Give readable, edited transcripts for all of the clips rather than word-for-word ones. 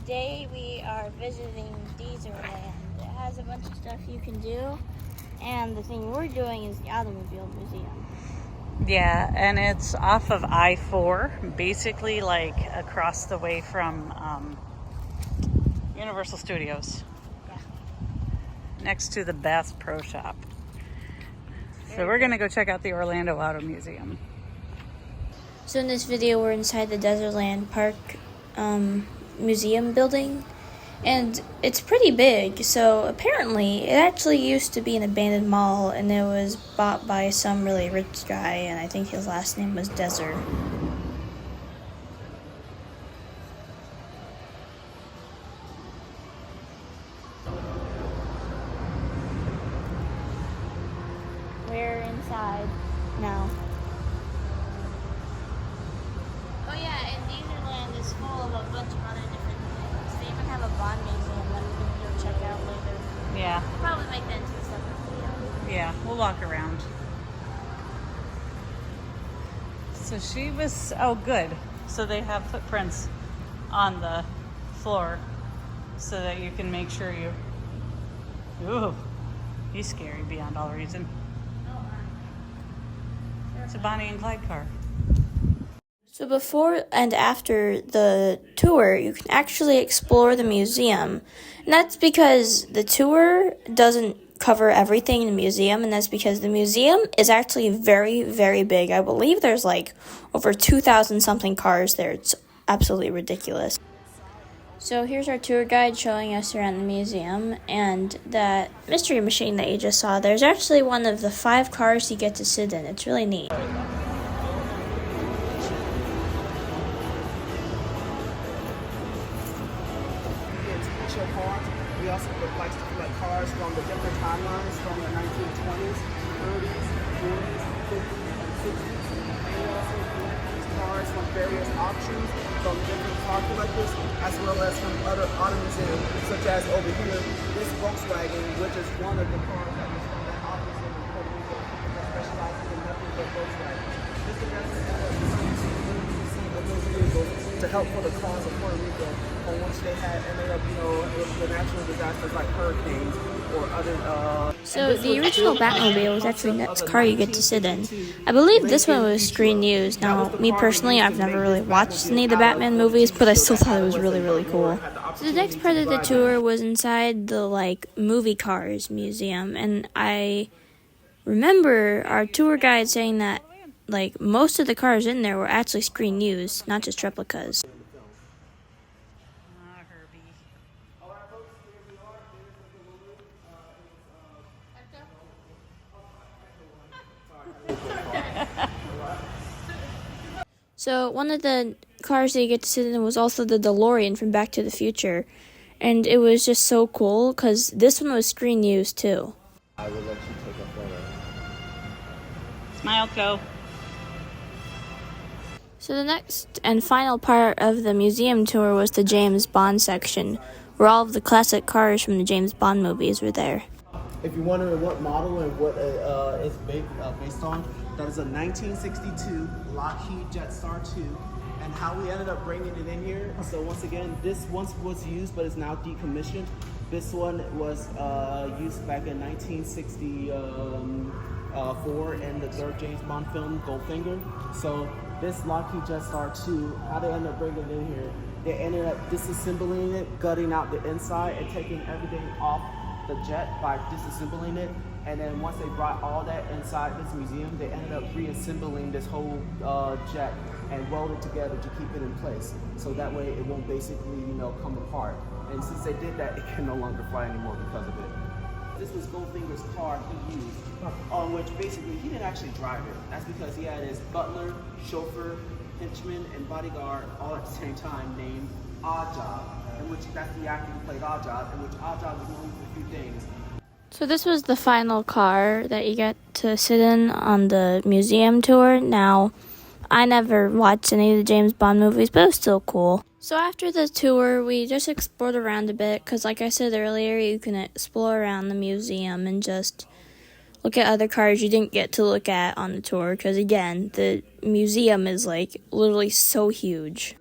Today we are visiting Dezer Land. It has a bunch of stuff you can do, and the thing we're doing is the Automobile Museum. Yeah, and it's off of I-4, basically like across the way from Universal Studios. Yeah. Next to the Bass Pro Shop. So we're gonna go check out the Orlando Auto Museum. So in this video we're inside the Dezer Land Park museum building, and it's pretty big. So apparently it actually used to be an abandoned mall, and it was bought by some really rich guy, and I think his last name was Dezer. We're inside now. Oh yeah, and Dezer Land is full of a bunch of other different things. They even have a Bond museum that we can go check out later. Yeah, We'll probably make that into a separate video. yeah, we'll walk around. So she was, oh good. So they have footprints on the floor so that you can make sure you, ooh, he's scary beyond all reason. It's a Bonnie and Clyde car. So before and after the tour, you can actually explore the museum. And that's because the tour doesn't cover everything in the museum, and that's because the museum is actually very, very big. I believe there's like over 2,000 something cars there. It's absolutely ridiculous. So here's our tour guide showing us around the museum, and that mystery machine that you just saw, there's actually one of the 5 cars you get to sit in. It's really neat. We also like to collect cars from the different timelines from the 1920s, 30s, 40s, 50s, and 60s. And we also collect these cars from various auctions from different car collectors, as well as from other auto museums, such as over here, this Volkswagen, which is one of the cars that is from that auto museum in Puerto Rico that specializes in nothing but Volkswagen. This is of those vehicles to help for the cause of Puerto Rico, on which they had ended up, with the natural disasters like hurricanes or other. So the original Batmobile was actually the next car you get to sit in. I believe this one was screen used. Now, me personally, I've never really watched any of the Batman movies, but I still thought it was really, really cool. So the next part of the tour was inside the movie cars museum, and I remember our tour guide saying that most of the cars in there were actually screen used, not just replicas. So one of the cars that you get to sit in was also the DeLorean from Back to the Future, and it was just so cool because this one was screen used too. I will let you take a photo. Smile, go. So the next and final part of the museum tour was the James Bond section, where all of the classic cars from the James Bond movies were there. If you're wondering what model and what it's based on, that is a 1962 Lockheed Jetstar 2, and how we ended up bringing it in here. So once again, this once was used, but is now decommissioned. This one was used back in 1964 in the third James Bond film, Goldfinger. So this Lockheed Jetstar 2, how they ended up bringing it in here, they ended up disassembling it, gutting out the inside, and taking everything off the jet by disassembling it. And then once they brought all that inside this museum, they ended up reassembling this whole jet and welded together to keep it in place. So that way it won't basically, come apart. And since they did that, it can no longer fly anymore because of it. This was Goldfinger's car he used, on which basically he didn't actually drive it. That's because he had his butler, chauffeur, henchman, and bodyguard all at the same time named Oddjob, in which that's the actor who played Oddjob, in which Oddjob was known for a few things. So this was the final car that you get to sit in on the museum tour. Now, I never watched any of the James Bond movies, but it was still cool. So after the tour, we just explored around a bit, because like I said earlier, you can explore around the museum and just look at other cars you didn't get to look at on the tour, because again, the museum is literally so huge.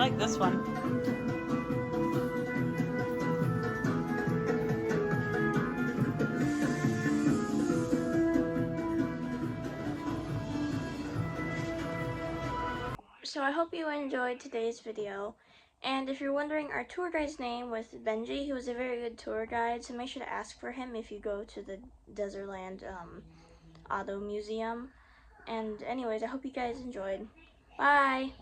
like this one. So I hope you enjoyed today's video. And if you're wondering, our tour guide's name was Benji. He was a very good tour guide, so make sure to ask for him if you go to the Dezer Land Auto Museum. And anyways, I hope you guys enjoyed. Bye!